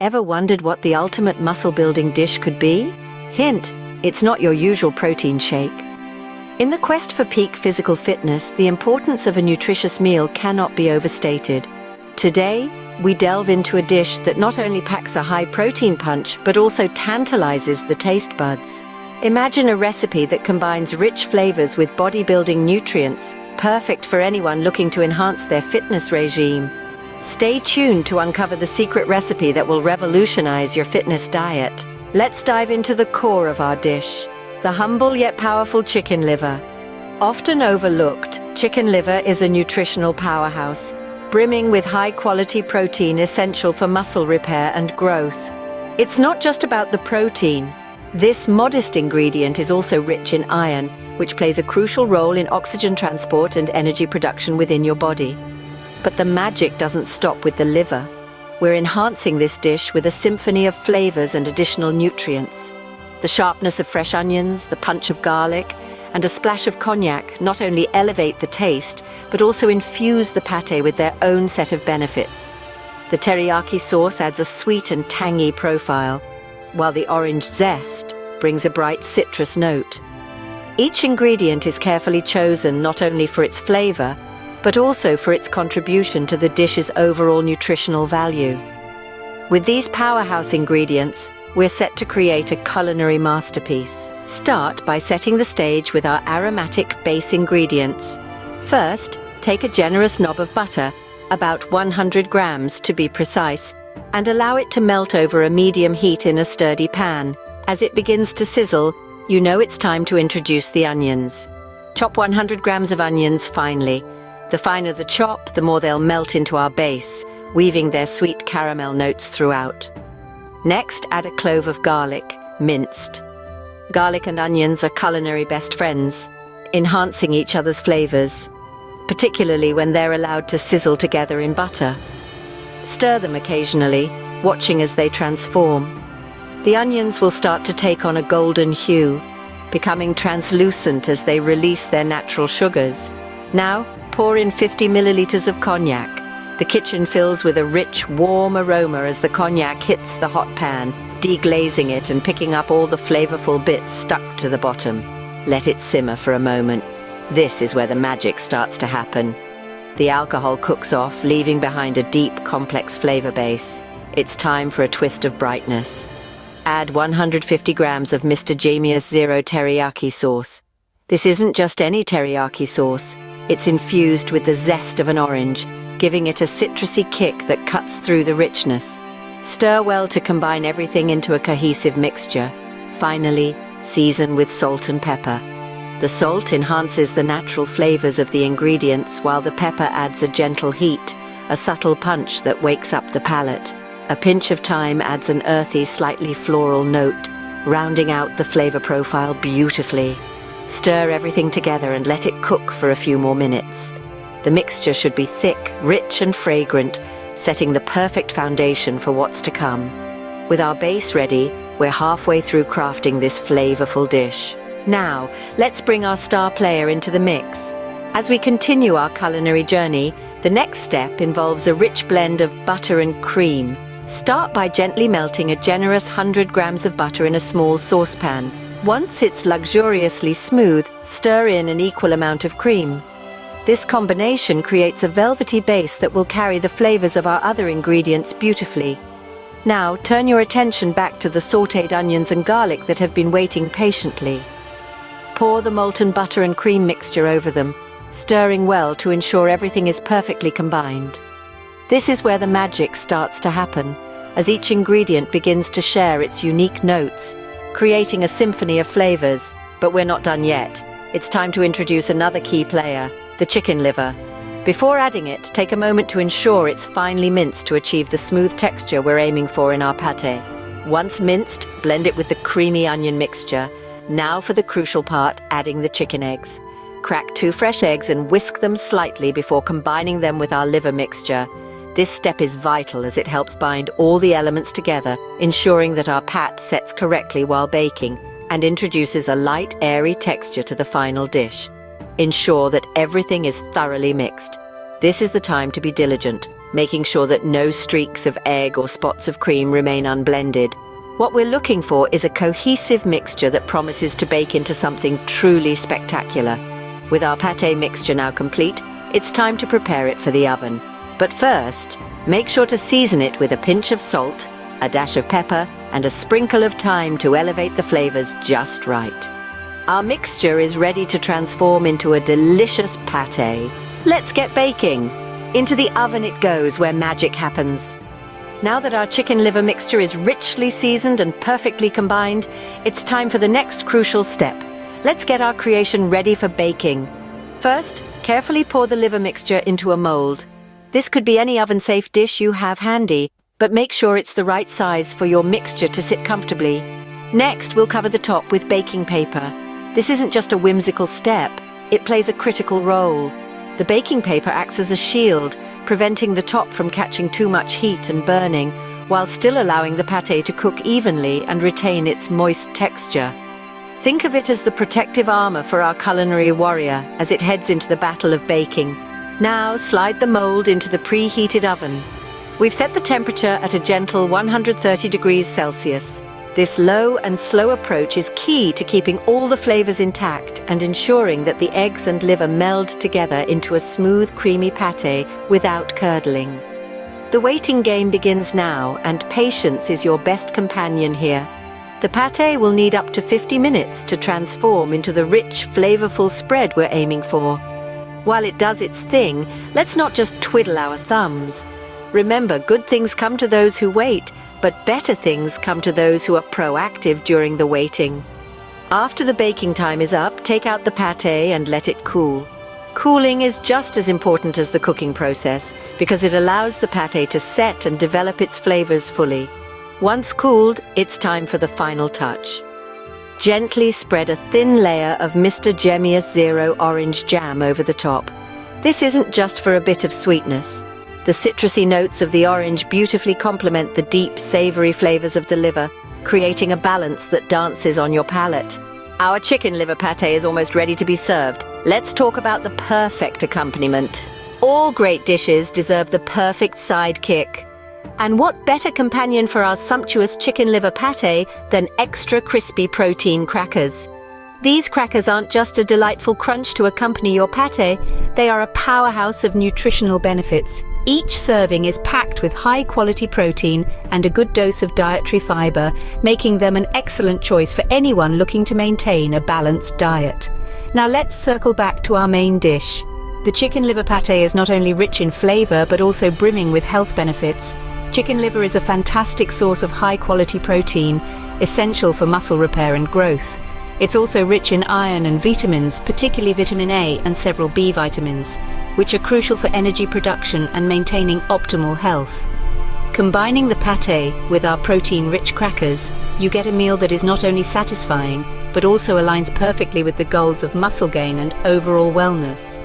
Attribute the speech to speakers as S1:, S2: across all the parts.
S1: Ever wondered what the ultimate muscle-building dish could be? Hint, it's not your usual protein shake. In the quest for peak physical fitness, the importance of a nutritious meal cannot be overstated. Today, we delve into a dish that not only packs a high protein punch, but also tantalizes the taste buds. Imagine a recipe that combines rich flavors with bodybuilding nutrients, perfect for anyone looking to enhance their fitness regime. Stay tuned to uncover the secret recipe that will revolutionize your fitness diet. Let's dive into the core of our dish, the humble yet powerful chicken liver. Often overlooked, chicken liver is a nutritional powerhouse, brimming with high-quality protein essential for muscle repair and growth. It's not just about the protein. This modest ingredient is also rich in iron, which plays a crucial role in oxygen transport and energy production within your body. But the magic doesn't stop with the liver. We're enhancing this dish with a symphony of flavors and additional nutrients. The sharpness of fresh onions, the punch of garlic, and a splash of cognac not only elevate the taste, but also infuse the pate with their own set of benefits. The teriyaki sauce adds a sweet and tangy profile, while the orange zest brings a bright citrus note. Each ingredient is carefully chosen not only for its flavor, but also for its contribution to the dish's overall nutritional value. With these powerhouse ingredients, we're set to create a culinary masterpiece. Start by setting the stage with our aromatic base ingredients. First, take a generous knob of butter, about 100 grams to be precise, and allow it to melt over a medium heat in a sturdy pan. As it begins to sizzle, you know it's time to introduce the onions. Chop 100 grams of onions finely. The finer the chop, the more they'll melt into our base, weaving their sweet caramel notes throughout. Next, add a clove of garlic, minced. Garlic and onions are culinary best friends, enhancing each other's flavors, particularly when they're allowed to sizzle together in butter. Stir them occasionally, watching as they transform. The onions will start to take on a golden hue, becoming translucent as they release their natural sugars. Now, pour in 50 milliliters of cognac. The kitchen fills with a rich, warm aroma as the cognac hits the hot pan, deglazing it and picking up all the flavorful bits stuck to the bottom. Let it simmer for a moment. This is where the magic starts to happen. The alcohol cooks off, leaving behind a deep, complex flavor base. It's time for a twist of brightness. Add 150 grams of Mr. Djemius Zero teriyaki sauce. This isn't just any teriyaki sauce. It's infused with the zest of an orange, giving it a citrusy kick that cuts through the richness. Stir well to combine everything into a cohesive mixture. Finally, season with salt and pepper. The salt enhances the natural flavors of the ingredients, while the pepper adds a gentle heat, a subtle punch that wakes up the palate. A pinch of thyme adds an earthy, slightly floral note, rounding out the flavor profile beautifully. Stir everything together and let it cook for a few more minutes. The mixture should be thick, rich and fragrant, setting the perfect foundation for what's to come. With our base ready, we're halfway through crafting this flavorful dish. Now, let's bring our star player into the mix. As we continue our culinary journey, the next step involves a rich blend of butter and cream. Start by gently melting a generous 100 grams of butter in a small saucepan. Once it's luxuriously smooth, stir in an equal amount of cream. This combination creates a velvety base that will carry the flavors of our other ingredients beautifully. Now, turn your attention back to the sautéed onions and garlic that have been waiting patiently. Pour the molten butter and cream mixture over them, stirring well to ensure everything is perfectly combined. This is where the magic starts to happen, as each ingredient begins to share its unique notes, creating a symphony of flavors. But we're not done yet. It's time to introduce another key player, the chicken liver. Before adding it, take a moment to ensure it's finely minced to achieve the smooth texture we're aiming for in our pate. Once minced, blend it with the creamy onion mixture. Now for the crucial part, adding the chicken eggs. Crack 2 fresh eggs and whisk them slightly before combining them with our liver mixture. This step is vital as it helps bind all the elements together, ensuring that our pate sets correctly while baking and introduces a light, airy texture to the final dish. Ensure that everything is thoroughly mixed. This is the time to be diligent. making sure that no streaks of egg or spots of cream remain unblended. What we're looking for is a cohesive mixture that promises to bake into something truly spectacular. With our pâté mixture now complete, it's time to prepare it for the oven. But first, make sure to season it with a pinch of salt, a dash of pepper, and a sprinkle of thyme to elevate the flavors just right. Our mixture is ready to transform into a delicious pâté. Let's get baking. Into the oven it goes, where magic happens. Now that our chicken liver mixture is richly seasoned and perfectly combined, it's time for the next crucial step. Let's get our creation ready for baking. First, carefully pour the liver mixture into a mold. This could be any oven-safe dish you have handy, but make sure it's the right size for your mixture to sit comfortably. Next, we'll cover the top with baking paper. This isn't just a whimsical step, it plays a critical role. The baking paper acts as a shield, preventing the top from catching too much heat and burning, while still allowing the pâté to cook evenly and retain its moist texture. Think of it as the protective armor for our culinary warrior as it heads into the battle of baking. Now slide the mold into the preheated oven. We've set the temperature at a gentle 130 degrees Celsius. This low and slow approach is key to keeping all the flavors intact and ensuring that the eggs and liver meld together into a smooth, creamy pâté without curdling. The waiting game begins now, and patience is your best companion here. The pâté will need up to 50 minutes to transform into the rich, flavorful spread we're aiming for. While it does its thing, let's not just twiddle our thumbs. Remember, good things come to those who wait, but better things come to those who are proactive during the waiting. After the baking time is up, take out the pâté and let it cool. Cooling is just as important as the cooking process because it allows the pâté to set and develop its flavors fully. Once cooled, it's time for the final touch. Gently spread a thin layer of Mr. Djemius Zero orange jam over the top. This isn't just for a bit of sweetness. The citrusy notes of the orange beautifully complement the deep, savory flavors of the liver, creating a balance that dances on your palate. Our chicken liver pâté is almost ready to be served. Let's talk about the perfect accompaniment. All great dishes deserve the perfect sidekick. And what better companion for our sumptuous chicken liver pâté than extra crispy protein crackers? These crackers aren't just a delightful crunch to accompany your pâté, they are a powerhouse of nutritional benefits. Each serving is packed with high-quality protein and a good dose of dietary fiber, making them an excellent choice for anyone looking to maintain a balanced diet. Now let's circle back to our main dish. The chicken liver pâté is not only rich in flavor but also brimming with health benefits. Chicken liver is a fantastic source of high-quality protein, essential for muscle repair and growth. It's also rich in iron and vitamins, particularly vitamin A and several B vitamins, which are crucial for energy production and maintaining optimal health. Combining the pâté with our protein-rich crackers, you get a meal that is not only satisfying, but also aligns perfectly with the goals of muscle gain and overall wellness.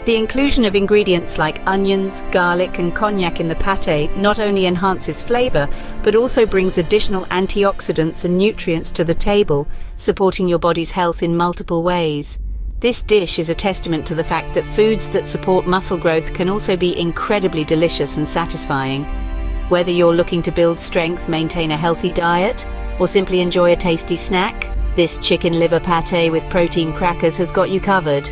S1: The inclusion of ingredients like onions, garlic, and cognac in the pâté not only enhances flavor, but also brings additional antioxidants and nutrients to the table, supporting your body's health in multiple ways. This dish is a testament to the fact that foods that support muscle growth can also be incredibly delicious and satisfying. Whether you're looking to build strength, maintain a healthy diet, or simply enjoy a tasty snack, this chicken liver pâté with protein crackers has got you covered.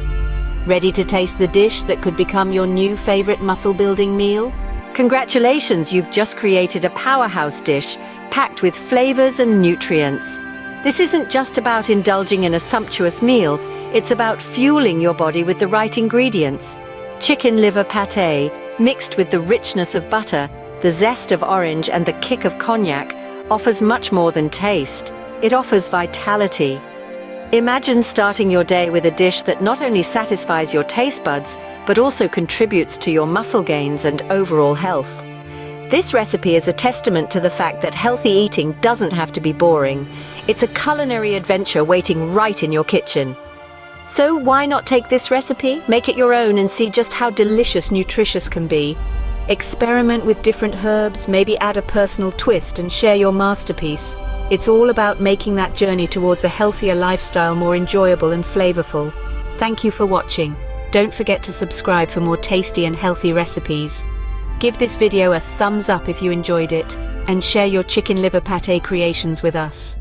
S1: Ready to taste the dish that could become your new favorite muscle-building meal? Congratulations, you've just created a powerhouse dish packed with flavors and nutrients. This isn't just about indulging in a sumptuous meal, it's about fueling your body with the right ingredients. Chicken liver pâté, mixed with the richness of butter, the zest of orange, and the kick of cognac, offers much more than taste. It offers vitality. Imagine starting your day with a dish that not only satisfies your taste buds, but also contributes to your muscle gains and overall health. This recipe is a testament to the fact that healthy eating doesn't have to be boring. It's a culinary adventure waiting right in your kitchen. So why not take this recipe, make it your own, and see just how delicious nutritious can be? Experiment with different herbs, maybe add a personal twist and share your masterpiece. It's all about making that journey towards a healthier lifestyle more enjoyable and flavorful. Thank you for watching. Don't forget to subscribe for more tasty and healthy recipes. Give this video a thumbs up if you enjoyed it, and share your chicken liver pate creations with us.